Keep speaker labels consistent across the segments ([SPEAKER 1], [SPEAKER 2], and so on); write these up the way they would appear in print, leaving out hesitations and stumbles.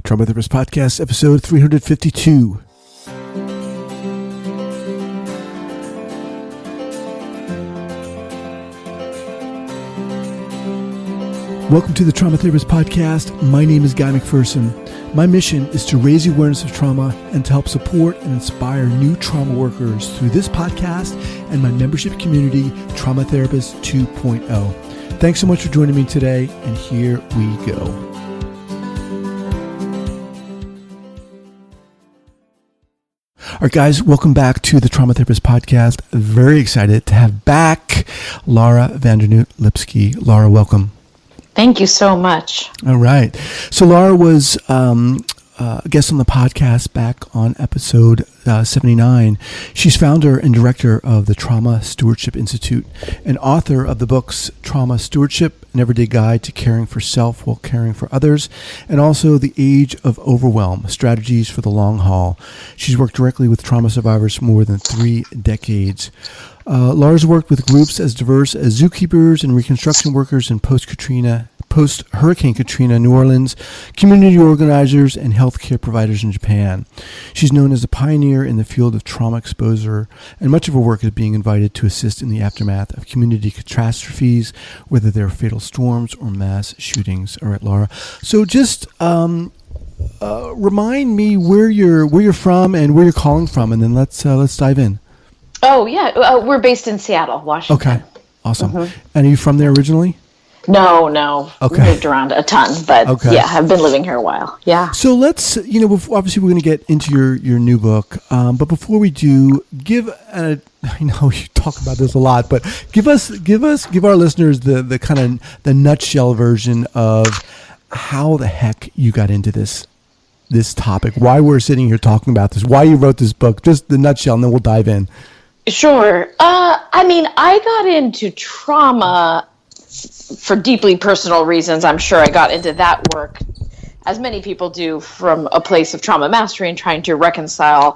[SPEAKER 1] Trauma Therapist Podcast, episode 352. Welcome to the Trauma Therapist Podcast. My name is Guy McPherson. My mission is to raise the awareness of trauma and to help support and inspire new trauma workers through this podcast and my membership community, Trauma Therapist 2.0. Thanks so much for joining me today, and here we go. All right, guys, welcome back to the Trauma Therapist Podcast. Very excited to have back Laura Dernoot Lipsky. Laura, welcome.
[SPEAKER 2] Thank you so much.
[SPEAKER 1] All right. So Laura was a guest on the podcast back on episode 79. She's founder and director of the Trauma Stewardship Institute and author of the books Trauma Stewardship, An Everyday Guide to Caring for Self While Caring for Others, and also The Age of Overwhelm, Strategies for the Long Haul. She's worked directly with trauma survivors for more than 3 decades. Laura's worked with groups as diverse as zookeepers and reconstruction workers in post-Hurricane Katrina New Orleans, community organizers, and healthcare providers in Japan. She's known as a pioneer in the field of trauma exposure, and much of her work is being invited to assist in the aftermath of community catastrophes, whether they're fatal storms or mass shootings. All right, Laura. So just remind me where you're from and where you're calling from, and then let's dive in.
[SPEAKER 2] Oh, yeah. We're based in Seattle, Washington.
[SPEAKER 1] Okay. Awesome. Mm-hmm. And are you from there originally?
[SPEAKER 2] No.
[SPEAKER 1] Okay.
[SPEAKER 2] We moved around a ton, but yeah, I've been living here a while. Yeah.
[SPEAKER 1] So let's, obviously we're going to get into your new book, but before we do, I know you talk about this a lot, but give our listeners the kind of the nutshell version of how the heck you got into this topic, why we're sitting here talking about this, why you wrote this book, just the nutshell, and then we'll dive in.
[SPEAKER 2] Sure. I got into trauma for deeply personal reasons. I'm sure I got into that work, as many people do, from a place of trauma mastery and trying to reconcile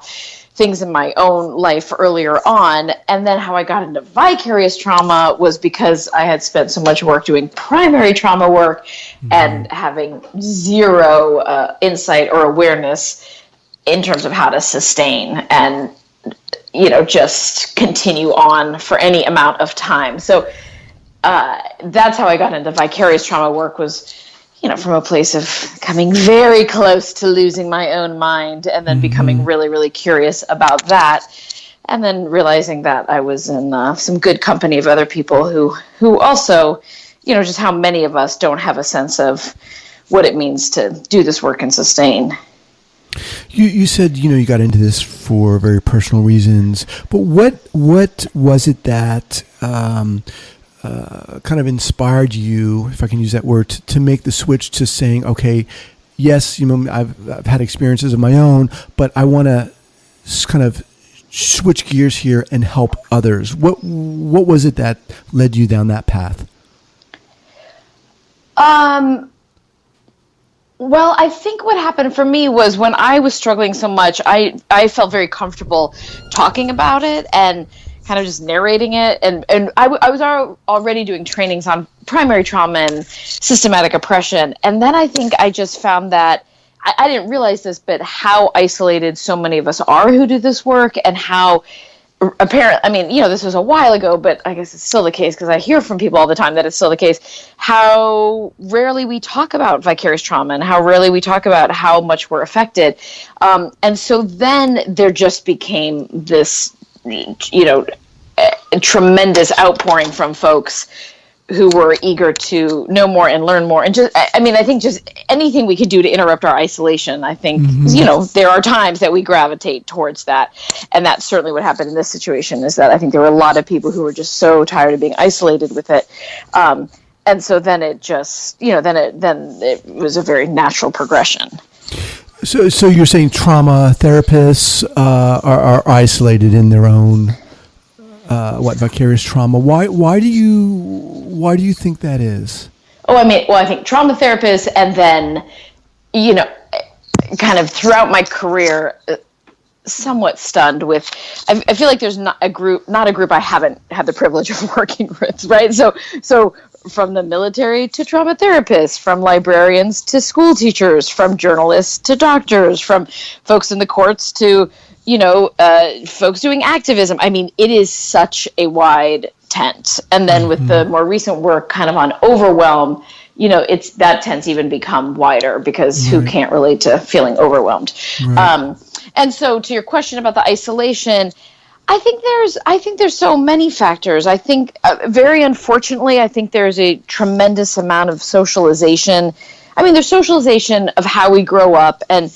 [SPEAKER 2] things in my own life earlier on. And then how I got into vicarious trauma was because I had spent so much work doing primary trauma work and having zero insight or awareness in terms of how to sustain and just continue on for any amount of time. So that's how I got into vicarious trauma work, was, from a place of coming very close to losing my own mind and then becoming really, really curious about that. And then realizing that I was in some good company of other people who also, just how many of us don't have a sense of what it means to do this work and sustain.
[SPEAKER 1] You said, you got into this for very personal reasons, but what was it that kind of inspired you, if I can use that word, to make the switch to saying, okay, yes, I've had experiences of my own, but I want to kind of switch gears here and help others. What was it that led you down that path?
[SPEAKER 2] Well, I think what happened for me was when I was struggling so much, I felt very comfortable talking about it and kind of just narrating it. And I was already doing trainings on primary trauma and systematic oppression. And then I think I just found that, I didn't realize this, but how isolated so many of us are who do this work, and how apparently, this was a while ago, but I guess it's still the case because I hear from people all the time that it's still the case, how rarely we talk about vicarious trauma and how rarely we talk about how much we're affected. And so then there just became this, a tremendous outpouring from folks who were eager to know more and learn more. And just, I think just anything we could do to interrupt our isolation, I think, there are times that we gravitate towards that. And that's certainly what happened in this situation, is that I think there were a lot of people who were just so tired of being isolated with it. And so then it just, then it was a very natural progression.
[SPEAKER 1] So you're saying trauma therapists are isolated in their own vicarious trauma. Why do you think that is?
[SPEAKER 2] I think trauma therapists, and then, kind of throughout my career, somewhat stunned with, I feel like there's not a group I haven't had the privilege of working with, right? So from the military to trauma therapists, from librarians to school teachers, from journalists to doctors, from folks in the courts to, folks doing activism. I mean, it is such a wide tent. And then with the more recent work kind of on Overwhelm, it's that tent's even become wider because who can't relate to feeling overwhelmed? Right. And so to your question about the isolation, I think there's so many factors. I think very unfortunately, I think there's a tremendous amount of socialization. I mean, there's socialization of how we grow up, and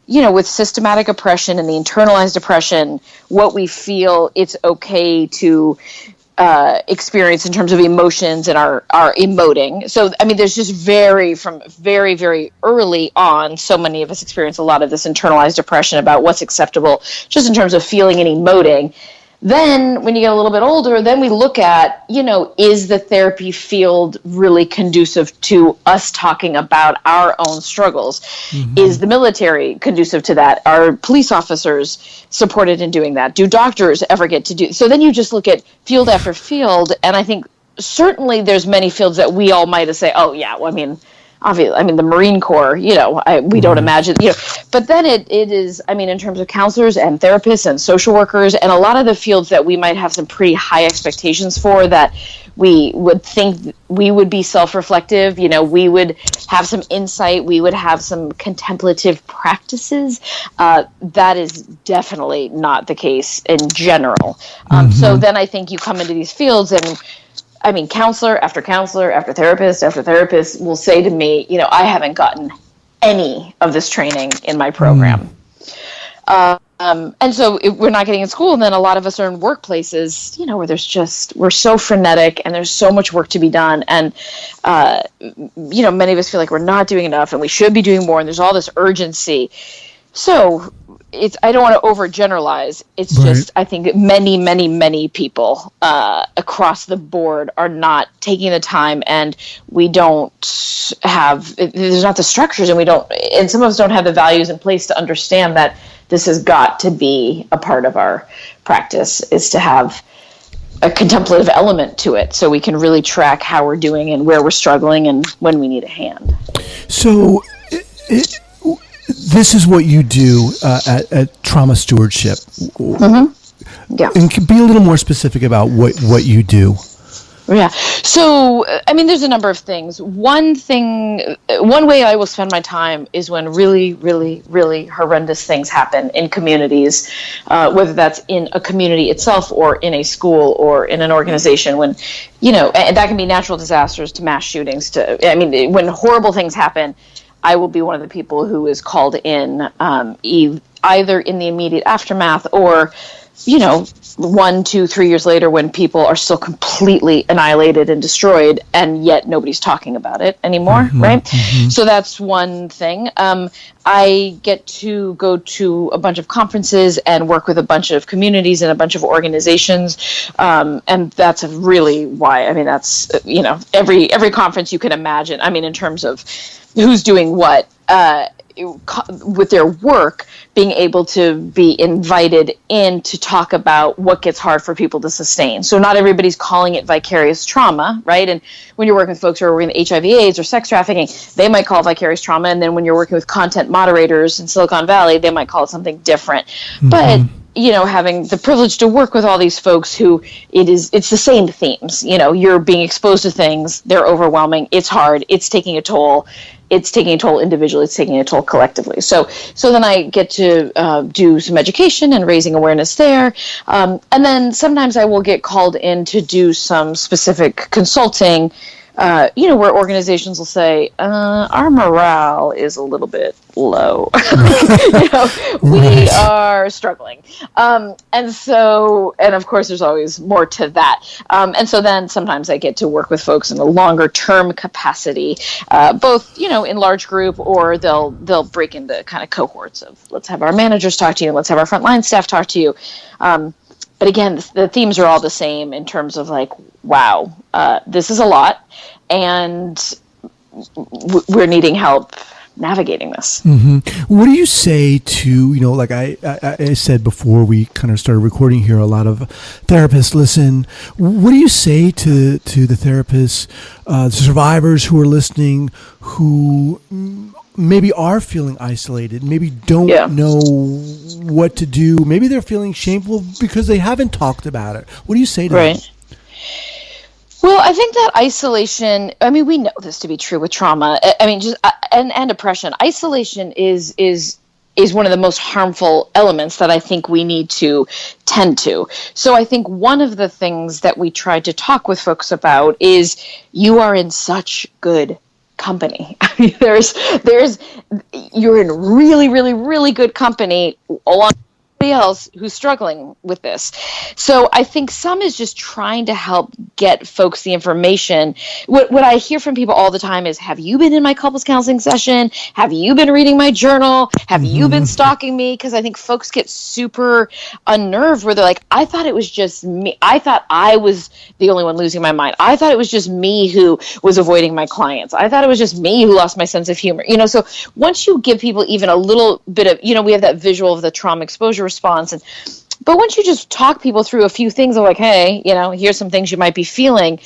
[SPEAKER 2] with systematic oppression and the internalized oppression, what we feel it's okay to experience in terms of emotions and our emoting. So, I mean, there's just from very, very early on, so many of us experience a lot of this internalized oppression about what's acceptable just in terms of feeling and emoting. Then when you get a little bit older, then we look at, is the therapy field really conducive to us talking about our own struggles? Mm-hmm. Is the military conducive to that? Are police officers supported in doing that? Do doctors ever get to do? So then you just look at field after field, and I think certainly there's many fields that we all might have say, oh yeah, well, I mean, obviously, I mean, the Marine Corps, we don't imagine, but then it is, I mean, in terms of counselors and therapists and social workers and a lot of the fields that we might have some pretty high expectations for, that we would think we would be self-reflective, we would have some insight, we would have some contemplative practices. That is definitely not the case in general. So then I think you come into these fields and, I mean, counselor after therapist will say to me, I haven't gotten any of this training in my program. And so we're not getting in school. And then a lot of us are in workplaces, where we're so frenetic and there's so much work to be done. And, many of us feel like we're not doing enough and we should be doing more. And there's all this urgency. So I don't want to overgeneralize. It's just, I think many, many, many people across the board are not taking the time, and we don't there's not the structures, and some of us don't have the values in place to understand that this has got to be a part of our practice, is to have a contemplative element to it so we can really track how we're doing and where we're struggling and when we need a hand.
[SPEAKER 1] So this is what you do at Trauma Stewardship. Yeah. And be a little more specific about what you do.
[SPEAKER 2] Yeah. So, I mean, there's a number of things. One way I will spend my time is when really, really, really horrendous things happen in communities, whether that's in a community itself or in a school or in an organization, when, and that can be natural disasters to mass shootings when horrible things happen. I will be one of the people who is called in either in the immediate aftermath or, 1, 2, 3 years later when people are still completely annihilated and destroyed, and yet nobody's talking about it anymore, right? Mm-hmm. So that's one thing. I get to go to a bunch of conferences and work with a bunch of communities and a bunch of organizations, and that's really why. I mean, that's every conference you can imagine. I mean, in terms of who's doing what. With their work, being able to be invited in to talk about what gets hard for people to sustain. So not everybody's calling it vicarious trauma, right? And when you're working with folks who are working with HIV/AIDS or sex trafficking, they might call it vicarious trauma. And then when you're working with content moderators in Silicon Valley, they might call it something different. Mm-hmm. But having the privilege to work with all these folks who it's the same themes. You're being exposed to things, they're overwhelming, it's hard, it's taking a toll. It's taking a toll individually, it's taking a toll collectively. So then I get to do some education and raising awareness there. And then sometimes I will get called in to do some specific consulting, where organizations will say, our morale is a little bit low. We are struggling. And of course, there's always more to that. And so then sometimes I get to work with folks in a longer term capacity, both, in large group, or they'll break into kind of cohorts of, let's have our managers talk to you, let's have our frontline staff talk to you. But again, the themes are all the same in terms of like, wow, this is a lot, and we're needing help navigating this.
[SPEAKER 1] What do you say to, like I said before we kind of started recording here, a lot of therapists listen. What do you say to the therapists, the survivors who are listening, who maybe are feeling isolated, maybe don't know what to do, maybe they're feeling shameful because they haven't talked about it? What do you say to them?
[SPEAKER 2] Well, I think that isolation, we know this to be true with trauma. And depression. Isolation is one of the most harmful elements that I think we need to tend to. So I think one of the things that we try to talk with folks about is you are in such good company. You're in really, really, really good company along else who's struggling with this. So I think some is just trying to help get folks the information. What I hear from people all the time is, have you been in my couples counseling session? Have you been reading my journal? Have you been stalking me? Because I think folks get super unnerved where they're like, I thought it was just me. I thought I was the only one losing my mind. I thought it was just me who was avoiding my clients. I thought it was just me who lost my sense of humor. So once you give people even a little bit of, we have that visual of the trauma exposure response. But once you just talk people through a few things of like, hey, here's some things you might be feeling,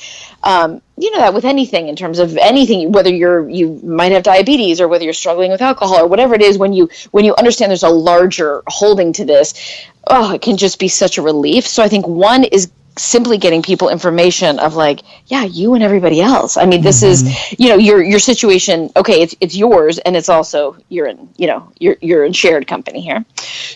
[SPEAKER 2] that with anything in terms of anything, whether you might have diabetes or whether you're struggling with alcohol or whatever it is, when you understand there's a larger holding to this, it can just be such a relief. So I think one is simply getting people information of like, yeah, you and everybody else. This is, your situation. Okay. It's yours. And it's also, you're in shared company here.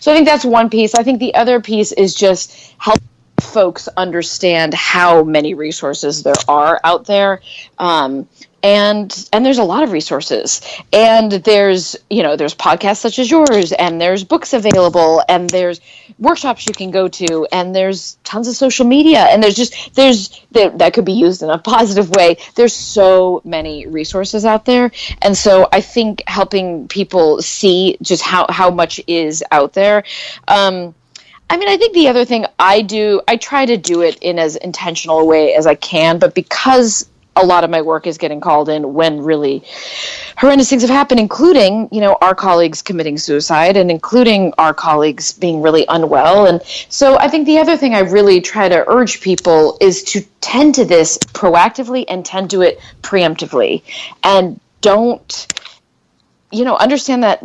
[SPEAKER 2] So I think that's one piece. I think the other piece is just help folks understand how many resources there are out there. And there's a lot of resources, and there's podcasts such as yours, and there's books available, and there's workshops you can go to, and there's tons of social media, and that could be used in a positive way. There's so many resources out there. And so I think helping people see just how much is out there. I think the other thing I try to do it in as intentional a way as I can, but because a lot of my work is getting called in when really horrendous things have happened, including, our colleagues committing suicide and including our colleagues being really unwell. And so I think the other thing I really try to urge people is to tend to this proactively and tend to it preemptively. And don't, understand that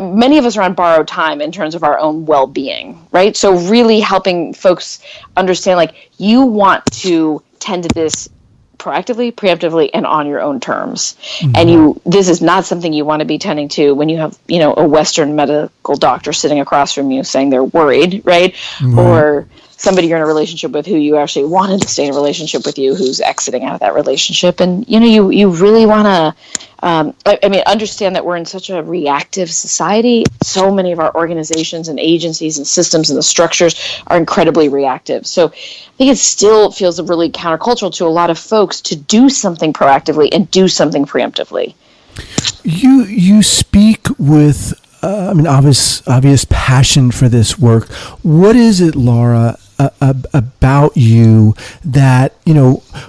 [SPEAKER 2] many of us are on borrowed time in terms of our own well-being, right? So really helping folks understand, like, you want to tend to this proactively, preemptively, and on your own terms. And this is not something you want to be tending to when you have, a Western medical doctor sitting across from you saying they're worried, right? Or somebody you're in a relationship with who you actually wanted to stay in a relationship with you, who's exiting out of that relationship. And, you really want to, understand that we're in such a reactive society. So many of our organizations and agencies and systems and the structures are incredibly reactive. So I think it still feels really countercultural to a lot of folks to do something proactively and do something preemptively.
[SPEAKER 1] You speak with, obvious passion for this work. What is it, Laura, about you that,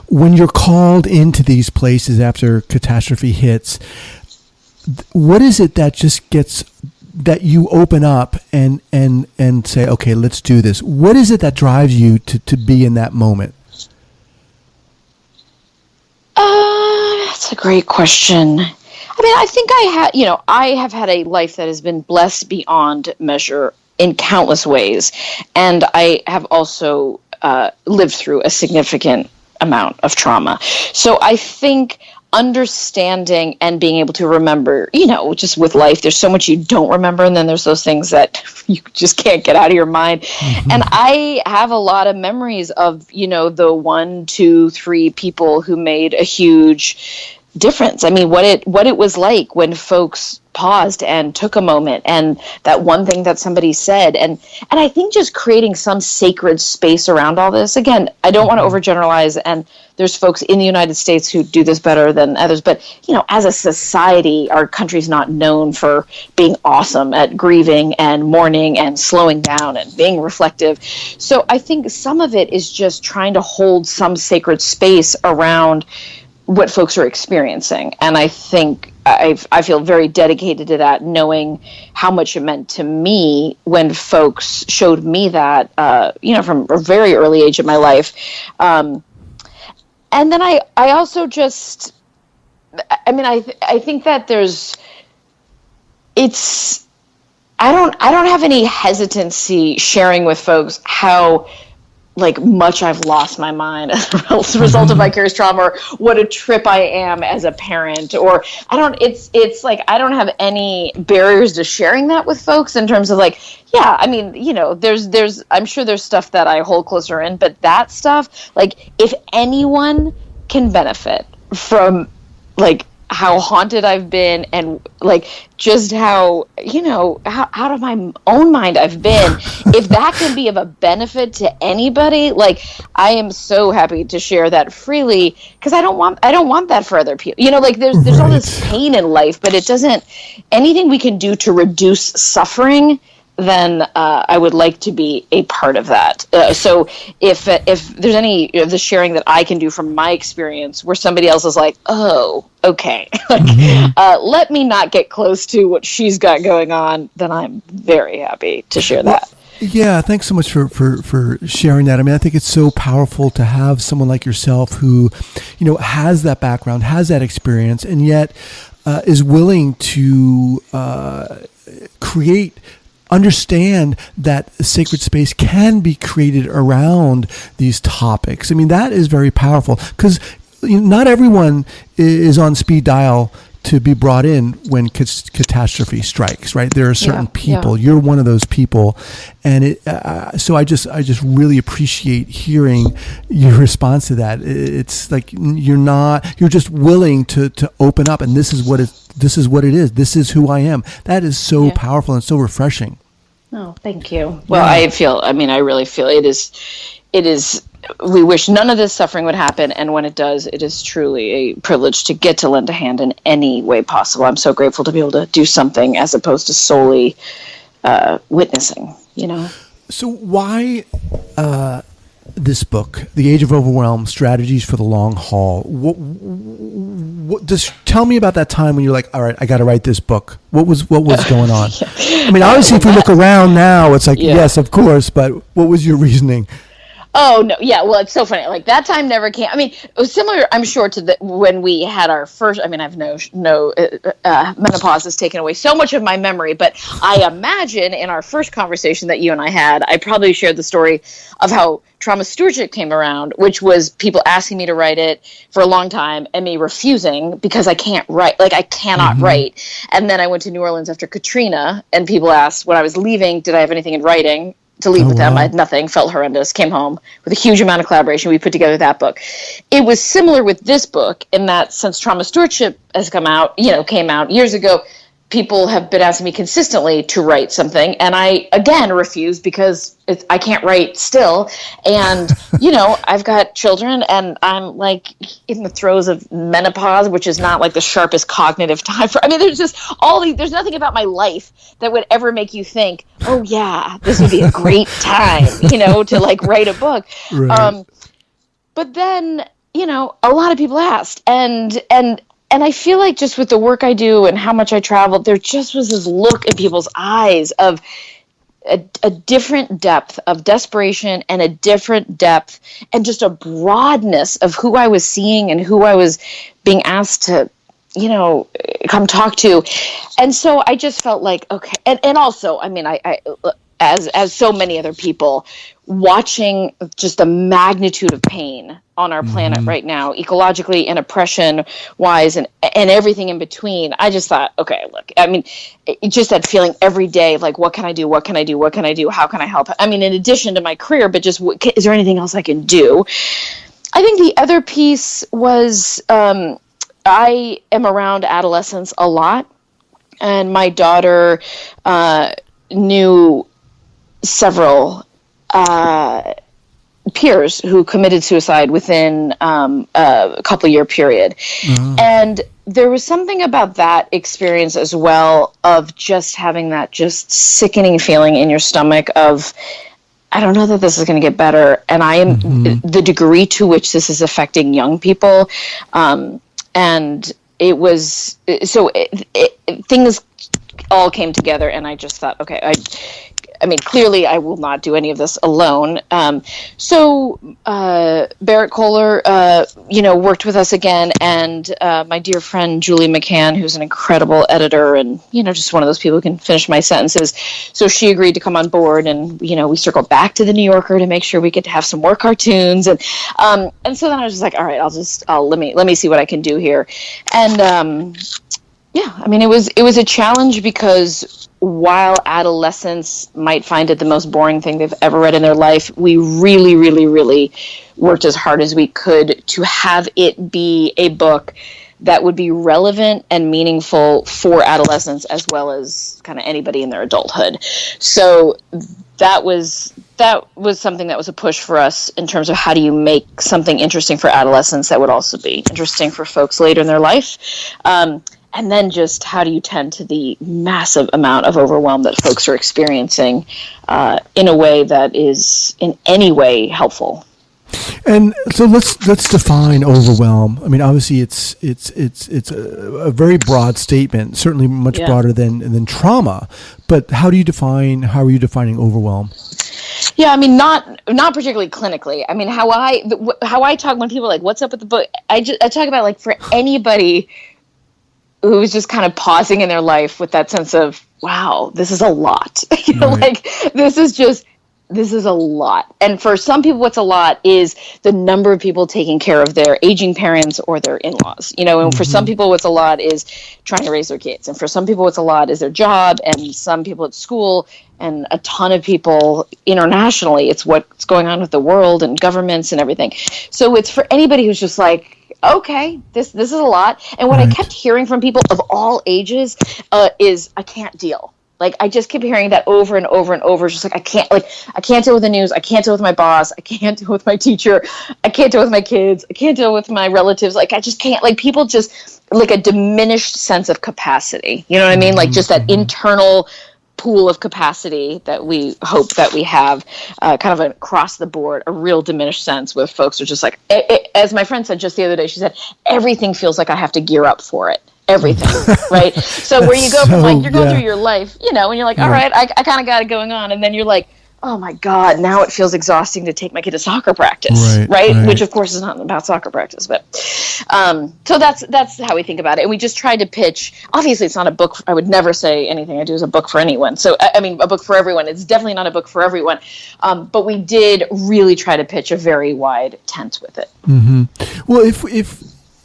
[SPEAKER 1] when you're called into these places after catastrophe hits, what is it that just gets, that you open up and say, okay, let's do this? What is it that drives you to be in that moment?
[SPEAKER 2] That's a great question. I think I have had a life that has been blessed beyond measure in countless ways. And I have also lived through a significant amount of trauma. So I think understanding and being able to remember, just with life, there's so much you don't remember. And then there's those things that you just can't get out of your mind. And I have a lot of memories of, the 1, 2, 3 people who made a huge difference. What it was like when folks paused and took a moment, and that one thing that somebody said, and I think just creating some sacred space around all this. Again, I don't want to overgeneralize, and there's folks in the United States who do this better than others, but as a society, our country's not known for being awesome at grieving and mourning and slowing down and being reflective. So I think some of it is just trying to hold some sacred space around what folks are experiencing. And I think I feel very dedicated to that, knowing how much it meant to me when folks showed me that, from a very early age in my life. And then I also just, I think that I don't have any hesitancy sharing with folks how much I've lost my mind as a result of vicarious trauma, or what a trip I am as a parent, or I don't have any barriers to sharing that with folks in terms of there's I'm sure there's stuff that I hold closer in, but that stuff, if anyone can benefit from how haunted I've been, and just how out of my own mind I've been, if that can be of a benefit to anybody, I am so happy to share that freely, because I don't want that for other people. There's all this pain in life, but it doesn't, anything we can do to reduce suffering, then I would like to be a part of that. So if there's any of the sharing that I can do from my experience where somebody else is like, oh, okay, let me not get close to what she's got going on, then I'm very happy to share that.
[SPEAKER 1] Yeah, thanks so much for sharing that. I think it's so powerful to have someone like yourself who, has that background, has that experience, and yet is willing to understand that a sacred space can be created around these topics. That is very powerful, because not everyone is on speed dial to be brought in when catastrophe strikes, right? There are certain people. Yeah. You're one of those people, and so I just really appreciate hearing your response to that. It's you're just willing to open up, and this is what it is. This is who I am. That is so powerful and so refreshing.
[SPEAKER 2] Oh, thank you. Well, I really feel it is, we wish none of this suffering would happen. And when it does, it is truly a privilege to get to lend a hand in any way possible. I'm so grateful to be able to do something as opposed to solely witnessing,
[SPEAKER 1] So why this book, The Age of Overwhelm, Strategies for the Long Haul? What just tell me about that time when you're like, all right, I got to write this book. What was going on? Obviously, if we look around now, it's yes, of course, but what was your reasoning?
[SPEAKER 2] Oh, no. Yeah. Well, it's so funny. That time never came. It was similar, I'm sure, to when we had our first, I've no menopause has taken away so much of my memory, but I imagine in our first conversation that you and I had, I probably shared the story of how Trauma Stewardship came around, which was people asking me to write it for a long time and me refusing because I can't write, I cannot write. And then I went to New Orleans after Katrina, and people asked when I was leaving, did I have anything in writing to leave with them? I had nothing, felt horrendous, came home with a huge amount of collaboration. We put together that book. It was similar with this book in that since Trauma Stewardship has came out years ago, people have been asking me consistently to write something, and I again refused because I can't write still, and I've got children, and I'm in the throes of menopause, which is not the sharpest cognitive time for. There's just there's nothing about my life that would ever make you think, oh yeah, this would be a great time, to write a book. Right. But then a lot of people asked, and I feel just with the work I do and how much I travel, there just was this look in people's eyes of a different depth of desperation, and a different depth and just a broadness of who I was seeing and who I was being asked to, come talk to. And so I just felt okay. And also, I as so many other people, watching just the magnitude of pain on our planet right now, ecologically and oppression wise, and everything in between. I just thought, okay, look, just that feeling every day, what can I do? What can I do? What can I do? How can I help? In addition to my career, but just, is there anything else I can do? I think the other piece was, I am around adolescents a lot, and my daughter knew several peers who committed suicide within a couple year period. And there was something about that experience as well, of just having that just sickening feeling in your stomach of, I don't know that this is going to get better. And I am the degree to which this is affecting young people. And things all came together, and I just thought, okay, I mean, clearly I will not do any of this alone. So Barrett Kohler, worked with us again, and my dear friend Julie McCann, who's an incredible editor and, just one of those people who can finish my sentences. So she agreed to come on board, and, we circled back to the New Yorker to make sure we get to have some more cartoons. And so then I was just like, all right, let me see what I can do here. And I mean, it was a challenge because while adolescents might find it the most boring thing they've ever read in their life, we really, really, really worked as hard as we could to have it be a book that would be relevant and meaningful for adolescents as well as kind of anybody in their adulthood. So that was something that was a push for us in terms of how do you make something interesting for adolescents that would also be interesting for folks later in their life. And then just how do you tend to the massive amount of overwhelm that folks are experiencing in a way that is in any way helpful.
[SPEAKER 1] And so let's define overwhelm. I mean, obviously it's a very broad statement, certainly much broader than trauma. But how are you defining overwhelm?
[SPEAKER 2] Yeah, I mean, not particularly clinically. I mean, how I talk when people are like, "What's up with the book?" I talk about, like, for anybody who's just kind of pausing in their life with that sense of, wow, this is a lot. Like, this is a lot. And for some people, what's a lot is the number of people taking care of their aging parents or their in-laws. And for some people, what's a lot is trying to raise their kids. And for some people, what's a lot is their job, and some people at school, and a ton of people internationally, it's what's going on with the world and governments and everything. So it's for anybody who's just like, okay, this is a lot. And what I kept hearing from people of all ages is, I can't deal. Like, I just kept hearing that over and over and over. Just like, I can't deal with the news. I can't deal with my boss. I can't deal with my teacher. I can't deal with my kids. I can't deal with my relatives. Like, I just can't. Like, people just, like, a diminished sense of capacity. You know what I mean? Like, just that internal pool of capacity that we hope that we have, kind of across the board, a real diminished sense where folks are just like, as my friend said just the other day, she said, everything feels like I have to gear up for it. Everything, right? So where you go from, like, you're going through your life, and you're like, all right, I kind of got it going on. And then you're like, oh my God, now it feels exhausting to take my kid to soccer practice, right? Which of course is not about soccer practice, but so that's how we think about it. And we just tried to pitch, obviously it's not a book, I would never say anything I do is a book for anyone. So, I mean, a book for everyone, it's definitely not a book for everyone. But we did really try to pitch a very wide tent with it.
[SPEAKER 1] Mm-hmm. Well,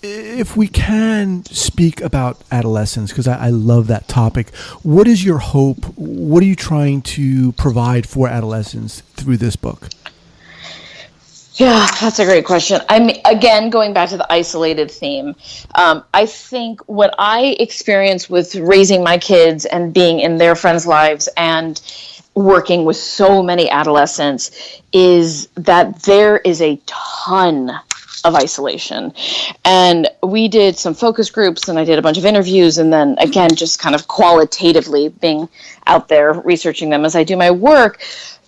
[SPEAKER 1] if we can speak about adolescence, because I love that topic, what is your hope? What are you trying to provide for adolescents through this book?
[SPEAKER 2] Yeah, that's a great question. I mean, again, going back to the isolated theme, I think what I experienced with raising my kids and being in their friends' lives and working with so many adolescents is that there is a ton of isolation. And we did some focus groups, and I did a bunch of interviews, and then again, just kind of qualitatively being out there researching them as I do my work.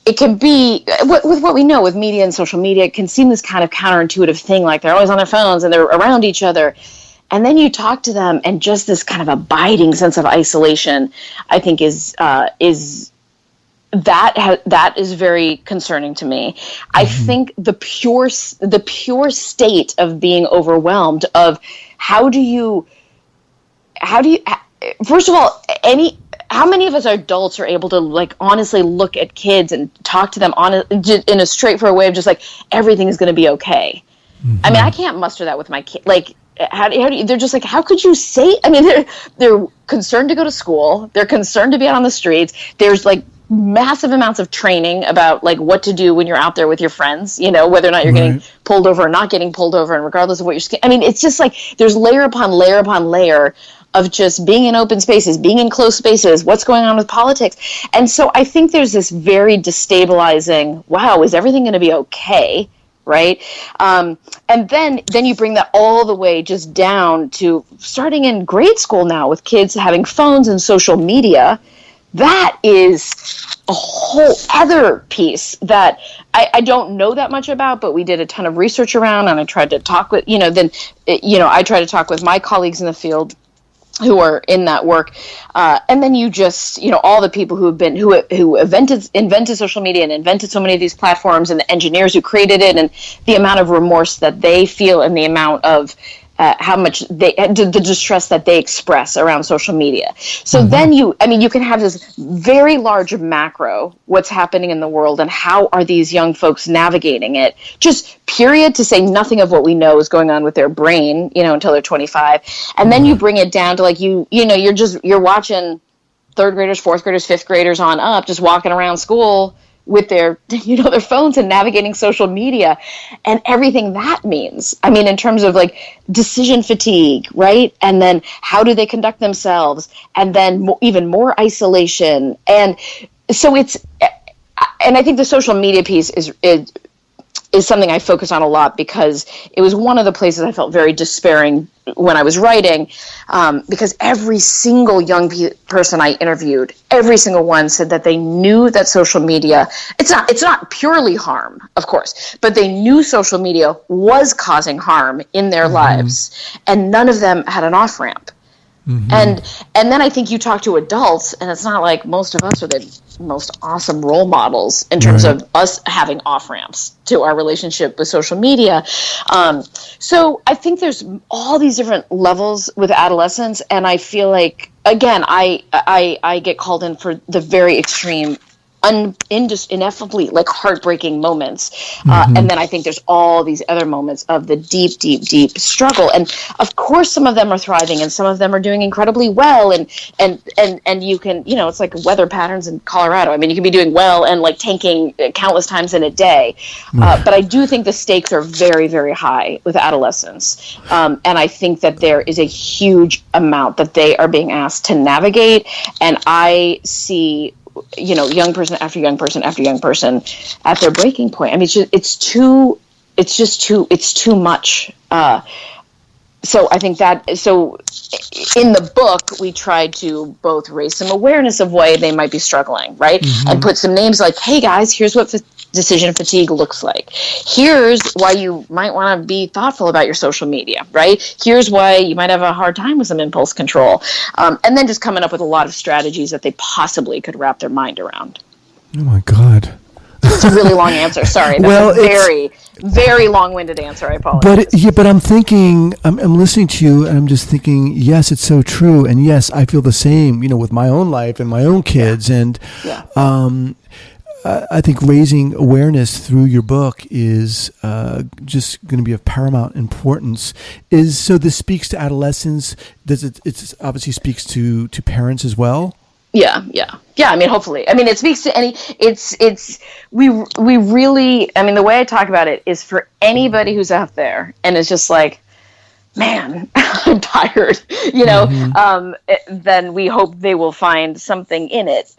[SPEAKER 2] It can be, with what we know with media and social media, it can seem this kind of counterintuitive thing, like they're always on their phones and they're around each other. And then you talk to them, and just this kind of abiding sense of isolation, I think that is very concerning to me. I think the pure state of being overwhelmed, of how do you first of all, how many of us adults are able to, like, honestly look at kids and talk to them in a straightforward way of just like, everything is going to be okay. I mean, I can't muster that with my kid. Like, how do you, they're just like, how could you say, I mean, they're concerned to go to school. They're concerned to be out on the streets. There's like massive amounts of training about like what to do when you're out there with your friends, whether or not you're getting pulled over or not getting pulled over, and regardless of what you're, I mean, it's just like there's layer upon layer upon layer of just being in open spaces, being in close spaces, what's going on with politics. And so I think there's this very destabilizing, wow, is everything going to be okay? Right? And then you bring that all the way just down to starting in grade school now with kids having phones and social media. That is a whole other piece that I don't know that much about, but we did a ton of research around, and I tried to talk with, I try to talk with my colleagues in the field who are in that work, and then you just, all the people who invented social media and invented so many of these platforms, and the engineers who created it, and the amount of remorse that they feel, and the amount of how much the distress that they express around social media. So then you can have this very large macro, what's happening in the world, and how are these young folks navigating it, just period, to say nothing of what we know is going on with their brain, until they're 25. And then you bring it down to you're watching third graders, fourth graders, fifth graders on up, just walking around school with their phones and navigating social media, and everything that means. In terms of decision fatigue, right? And then how do they conduct themselves? And then even more isolation. And so and I think the social media piece is something I focus on a lot, because it was one of the places I felt very despairing when I was writing, because every single young person I interviewed, every single one said that they knew that social media, it's not purely harm, of course, but they knew social media was causing harm in their lives, and none of them had an off-ramp. And then I think you talk to adults, and it's not like most of us are the most awesome role models in terms of us having off-ramps to our relationship with social media. So I think there's all these different levels with adolescence, and I feel like, again, I get called in for the very extreme, ineffably heartbreaking moments, and then I think there's all these other moments of the deep, deep, deep struggle, and of course some of them are thriving and some of them are doing incredibly well, and you can, it's like weather patterns in Colorado. You can be doing well and tanking countless times in a day, but I do think the stakes are very, very high with adolescents, and I think that there is a huge amount that they are being asked to navigate, and I see young person after young person after young person at their breaking point. It's too much. So I think in the book, we tried to both raise some awareness of why they might be struggling, right? And put some names like, hey guys, here's what decision fatigue looks like. Here's why you might want to be thoughtful about your social media, right? Here's why you might have a hard time with some impulse control. And then just coming up with a lot of strategies that they possibly could wrap their mind around.
[SPEAKER 1] Oh my God.
[SPEAKER 2] It's a really long answer. Sorry. That's a very, very long-winded answer. I apologize.
[SPEAKER 1] But I'm thinking, I'm listening to you, and I'm just thinking, yes, it's so true. And yes, I feel the same, with my own life and my own kids. And I think raising awareness through your book is just going to be of paramount importance. So this speaks to adolescents. It obviously speaks to parents as well?
[SPEAKER 2] Yeah. Hopefully. It speaks to we really, the way I talk about it is for anybody who's out there and is just like, man, I'm tired, then we hope they will find something in it.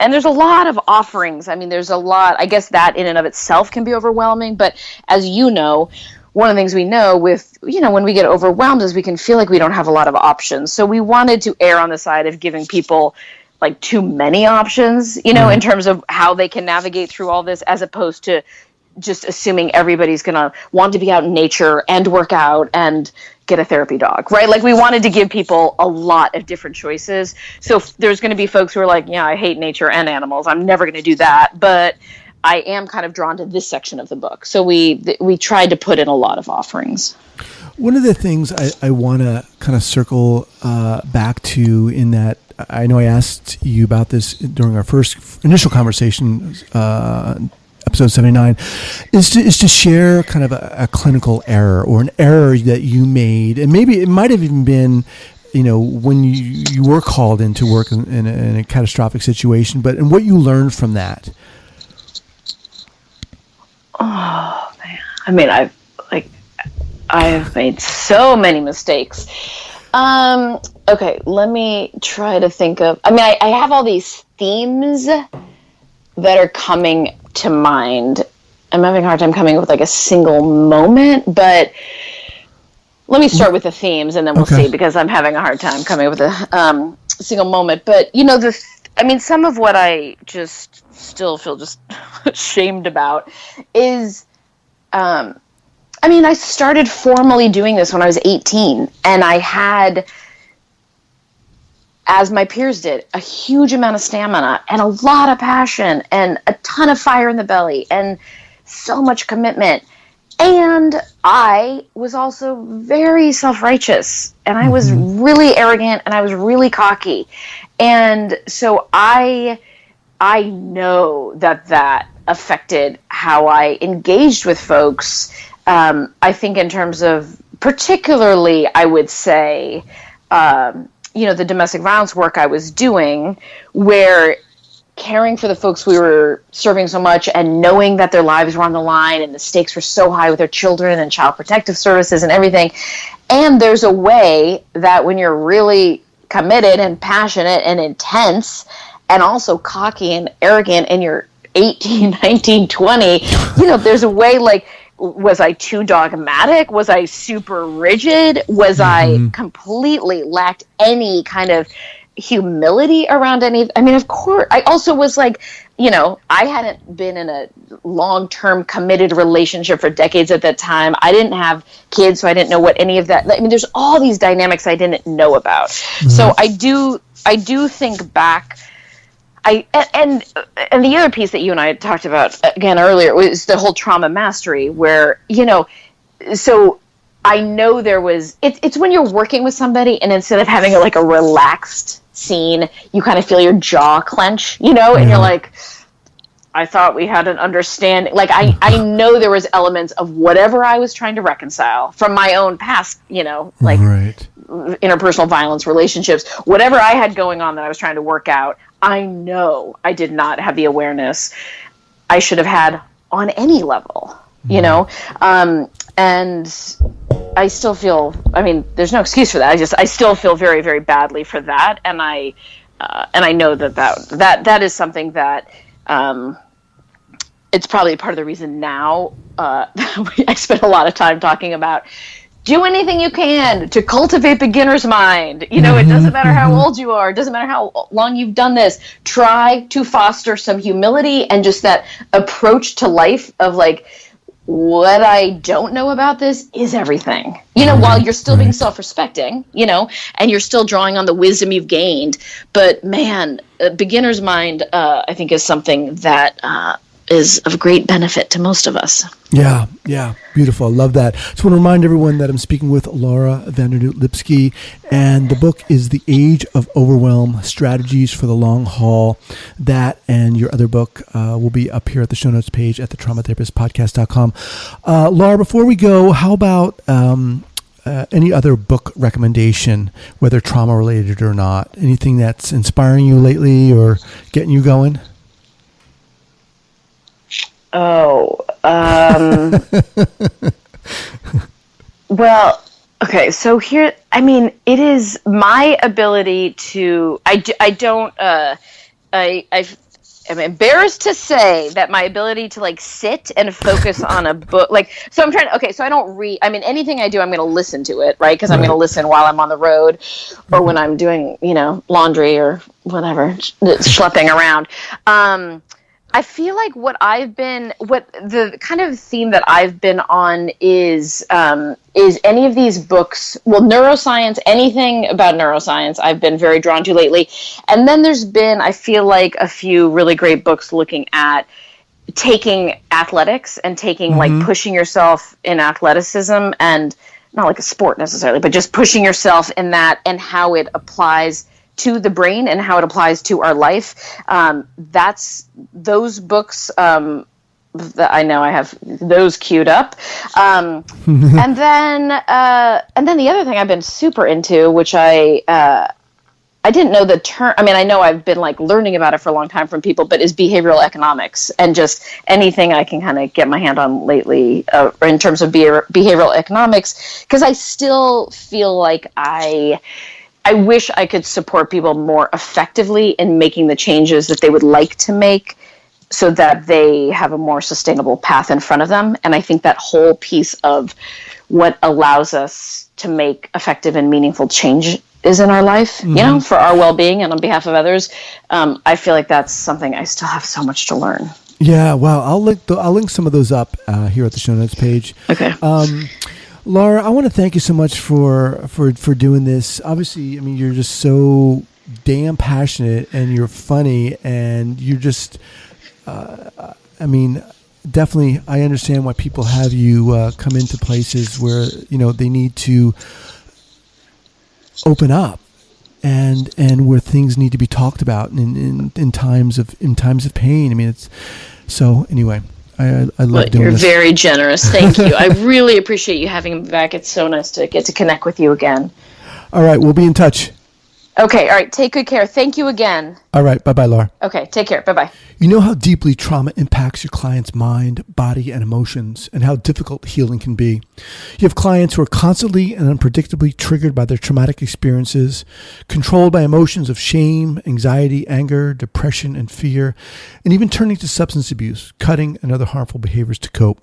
[SPEAKER 2] And there's a lot of offerings. There's a lot, I guess that in and of itself can be overwhelming. But as you know, one of the things we know with, when we get overwhelmed is we can feel like we don't have a lot of options. So we wanted to err on the side of giving people too many options, in terms of how they can navigate through all this, as opposed to just assuming everybody's going to want to be out in nature and work out and get a therapy dog, right? We wanted to give people a lot of different choices. So there's going to be folks who are like, yeah, I hate nature and animals, I'm never going to do that. But I am kind of drawn to this section of the book. So we tried to put in a lot of offerings.
[SPEAKER 1] One of the things I want to kind of circle back to, in that I know I asked you about this during our first initial conversation, episode 79, is to share kind of a clinical error, or an error that you made, and maybe it might have even been, when you were called into work in a catastrophic situation, and what you learned from that.
[SPEAKER 2] Oh man, I have made so many mistakes. Okay, let me try to think of. I have all these themes that are coming to mind. I'm having a hard time coming up with a single moment, but let me start with the themes, and then we'll see, because I'm having a hard time coming up with a single moment. But I mean, some of what I just still feel just ashamed about is, I mean, I started formally doing this when I was 18, and I had, as my peers did, a huge amount of stamina and a lot of passion and a ton of fire in the belly and so much commitment. And I was also very self-righteous, and I was really arrogant, and I was really cocky. And so I know that affected how I engaged with folks. I think in terms of, particularly, I would say, the domestic violence work I was doing, where caring for the folks we were serving so much and knowing that their lives were on the line and the stakes were so high with their children and child protective services and everything. And there's a way that when you're really committed and passionate and intense and also cocky and arrogant and you're 18, 19, 20, there's a way, like, was I too dogmatic? Was I super rigid? Was I completely lacked any kind of humility around any? I mean, of course. I also was like, I hadn't been in a long-term committed relationship for decades at that time. I didn't have kids, so I didn't know what any of that. I mean, there's all these dynamics I didn't know about. So I do think back. And the other piece that you and I had talked about again earlier was the whole trauma mastery, where, so I know there was, it's when you're working with somebody and instead of having a relaxed scene, you kind of feel your jaw clench, and you're like, I thought we had an understanding. Like, I know there was elements of whatever I was trying to reconcile from my own past, interpersonal violence relationships, whatever I had going on that I was trying to work out. I know I did not have the awareness I should have had on any level, and I still feel, I mean, there's no excuse for that. I still feel very, very badly for that. And I know that is something that, it's probably part of the reason now, I spend a lot of time talking about do anything you can to cultivate beginner's mind. It doesn't matter how old you are. It doesn't matter how long you've done this. Try to foster some humility and just that approach to life of like, what I don't know about this is everything, while you're still being self-respecting, and you're still drawing on the wisdom you've gained. But man, beginner's mind, I think is something that, is of great benefit to most of us.
[SPEAKER 1] Yeah, beautiful. I love that. Just want to remind everyone that I'm speaking with Laura Dernoot Lipsky, and the book is The Age of Overwhelm, Strategies for the Long Haul. That and your other book will be up here at the show notes page at thetraumatherapistpodcast.com. Laura, before we go, how about any other book recommendation, whether trauma related or not? Anything that's inspiring you lately or getting you going?
[SPEAKER 2] Oh, well, okay. So here, I mean, it is my ability to, I'm embarrassed to say that my ability to sit and focus on a book, so I'm trying to, okay, so I don't read, I mean, anything I do, I'm going to listen to it, right? Because I'm going to listen while I'm on the road or when I'm doing, laundry or whatever, schlepping around. I feel like what the kind of theme that I've been on is any of these books, neuroscience, anything about neuroscience I've been very drawn to lately. And then there's been, I feel like, a few really great books looking at taking athletics and taking pushing yourself in athleticism, and not like a sport necessarily, but just pushing yourself in that and how it applies to the brain and how it applies to our life. That's those books that I know I have those queued up. And then the other thing I've been super into, which I didn't know the term. I mean, I know I've been learning about it for a long time from people, but is behavioral economics, and just anything I can kind of get my hand on lately in terms of behavioral economics, because I still feel like I wish I could support people more effectively in making the changes that they would like to make so that they have a more sustainable path in front of them. And I think that whole piece of what allows us to make effective and meaningful change is in our life, for our well-being and on behalf of others. I feel like that's something I still have so much to learn.
[SPEAKER 1] Yeah, well, I'll link some of those up here at the show notes page.
[SPEAKER 2] Okay.
[SPEAKER 1] Laura, I want to thank you so much for doing this. Obviously, I mean, you're just so damn passionate, and you're funny, and you're just, definitely, I understand why people have you come into places where, they need to open up and where things need to be talked about in times of pain. I mean, it's so anyway. I love doing this.
[SPEAKER 2] You're very generous. Thank you. I really appreciate you having me back. It's so nice to get to connect with you again.
[SPEAKER 1] All right, we'll be in touch.
[SPEAKER 2] Okay, all right. Take good care. Thank you again.
[SPEAKER 1] All right, bye-bye, Laura.
[SPEAKER 2] Okay, take care. Bye-bye.
[SPEAKER 1] You know how deeply trauma impacts your client's mind, body, and emotions, and how difficult healing can be. You have clients who are constantly and unpredictably triggered by their traumatic experiences, controlled by emotions of shame, anxiety, anger, depression, and fear, and even turning to substance abuse, cutting, and other harmful behaviors to cope.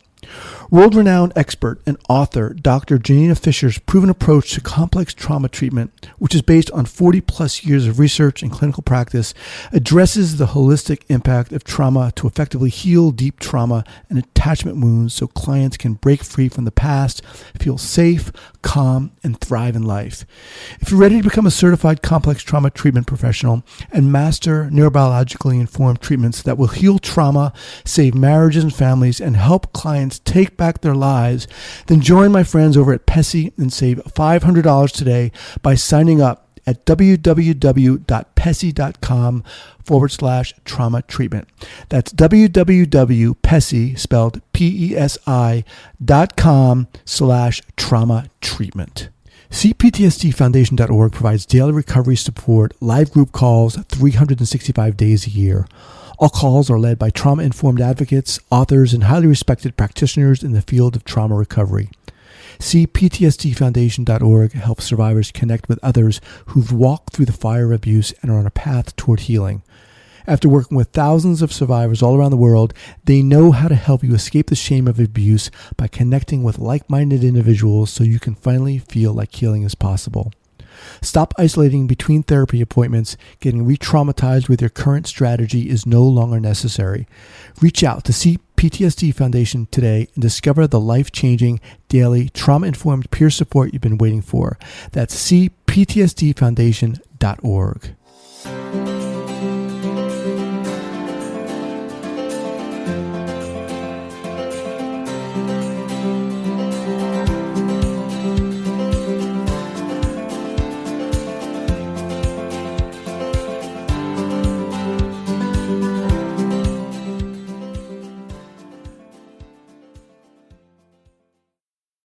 [SPEAKER 1] World-renowned expert and author Dr. Janina Fisher's proven approach to complex trauma treatment, which is based on 40-plus years of research and clinical practice, addresses the holistic impact of trauma to effectively heal deep trauma and attachment wounds so clients can break free from the past, feel safe, calm, and thrive in life. If you're ready to become a certified complex trauma treatment professional and master neurobiologically informed treatments that will heal trauma, save marriages and families, and help clients take back their lives, then join my friends over at Pessy and save $500 today by signing up at www.pessy.com/trauma treatment. That's www.pessy, spelled PESI.com/trauma treatment. CPTSDfoundation.org provides daily recovery support, live group calls, 365 days a year. All calls are led by trauma-informed advocates, authors, and highly respected practitioners in the field of trauma recovery. CPTSDfoundation.org helps survivors connect with others who've walked through the fire of abuse and are on a path toward healing. After working with thousands of survivors all around the world, they know how to help you escape the shame of abuse by connecting with like-minded individuals so you can finally feel like healing is possible. Stop isolating between therapy appointments. Getting re-traumatized with your current strategy is no longer necessary. Reach out to CPTSD Foundation today and discover the life-changing, daily, trauma-informed peer support you've been waiting for. That's cptsdfoundation.org.